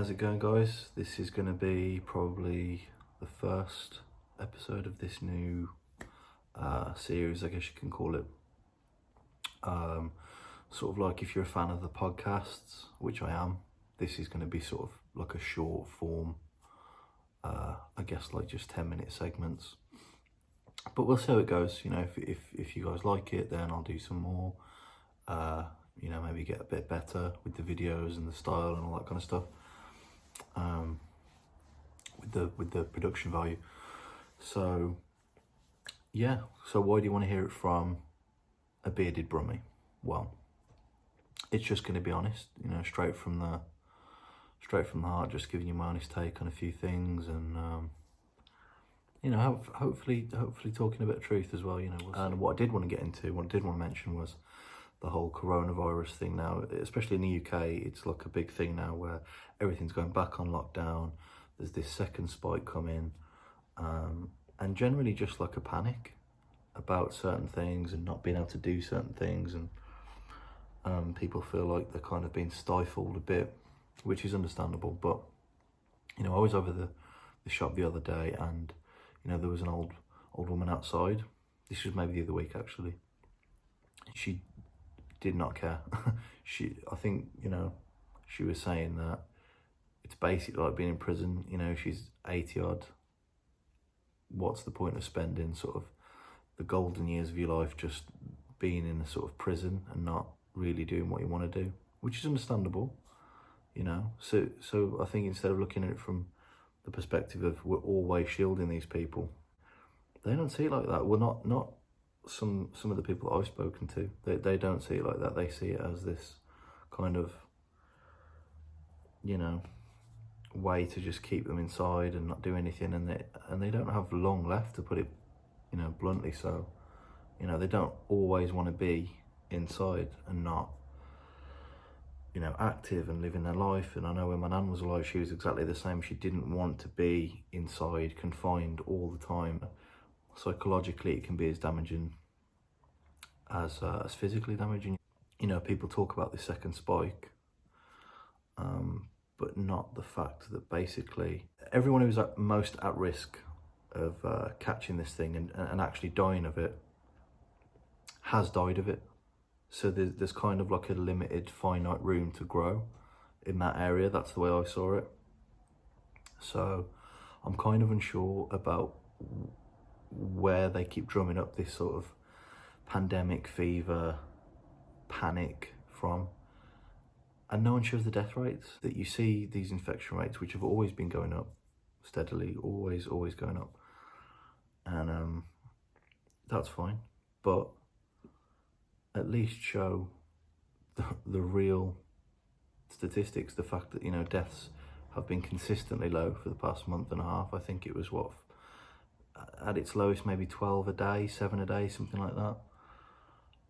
How's it going, guys? This is going to be probably the first episode of this new series, I guess you can call it. Sort of like if you're a fan of the podcasts, which I am, this is going to be sort of like a short form, I guess like just 10-minute segments. But we'll see how it goes. You know, if you guys like it, then I'll do some more. You know, maybe get a bit better with the videos and the style and all that kind of stuff. With the production value. So yeah, so why do you want to hear it from a bearded brummie? Well, it's just going to be honest, you know, straight from the heart, just giving you my honest take on a few things, and you know, hopefully talking a bit of truth as well, you know. And what I did want to get into, what I did want to mention was the whole coronavirus thing now, especially in the UK. It's like a big thing now where everything's going back on lockdown. There's this second spike coming, and generally just like a panic about certain things and not being able to do certain things, and people feel like they're kind of being stifled a bit, which is understandable. But you know, I was over the shop the other day, and you know, there was an old woman outside. This was maybe the other week actually. She did not care. I think, you know, she was saying that it's basically like being in prison. You know, she's 80 odd. What's the point of spending sort of the golden years of your life just being in a sort of prison and not really doing what you want to do, which is understandable, you know. So I think instead of looking at it from the perspective of we're always shielding these people, they don't see it like that. Well, not some of the people that I've spoken to, they don't see it like that. They see it as this kind of, you know, way to just keep them inside and not do anything, and they don't have long left, to put it, you know, bluntly. So, you know, they don't always want to be inside and not, you know, active and living their life. And I know when my nan was alive, she was exactly the same. She didn't want to be inside, confined all the time. Psychologically, it can be as damaging as physically damaging. You know, people talk about the second spike, but not the fact that basically everyone who's most at risk of catching this thing and actually dying of it has died of it. So there's kind of like a limited, finite room to grow in that area. That's the way I saw it. So I'm kind of unsure about where they keep drumming up this sort of pandemic fever panic from, and no one shows the death rates. That you see these infection rates, which have always been going up steadily, always going up, and that's fine, but at least show the real statistics, the fact that, you know, deaths have been consistently low for the past month and a half. I think it was what, at its lowest, maybe 12 a day, 7 a day, something like that.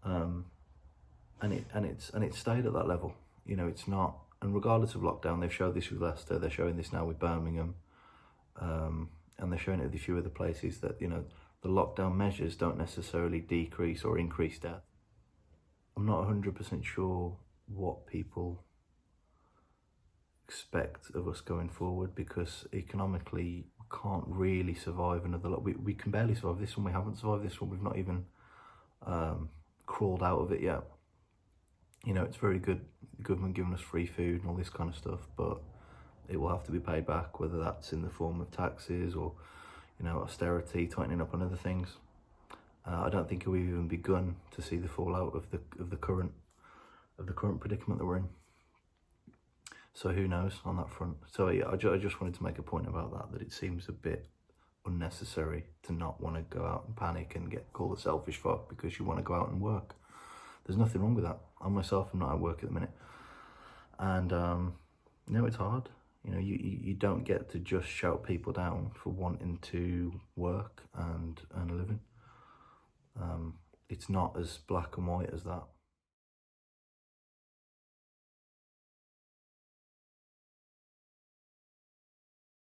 And it's stayed at that level. You know, it's not, and regardless of lockdown, they've showed this with Leicester, they're showing this now with Birmingham, and they're showing it with a few other places, that, you know, the lockdown measures don't necessarily decrease or increase death. I'm not 100% sure what people expect of us going forward, because economically we can't really survive another we can barely survive this one. We haven't survived this one. We've not even crawled out of it yet. You know, it's very good, the government giving us free food and all this kind of stuff, but it will have to be paid back, whether that's in the form of taxes or, you know, austerity, tightening up on other things. I don't think we've even begun to see the fallout of the current predicament that we're in. So who knows on that front. So yeah, I just wanted to make a point about that it seems a bit unnecessary to not want to go out and panic and get called a selfish fuck because you want to go out and work. There's nothing wrong with that. I myself am not at work at the minute, and you know, it's hard. You know, you don't get to just shout people down for wanting to work and earn a living. It's not as black and white as that.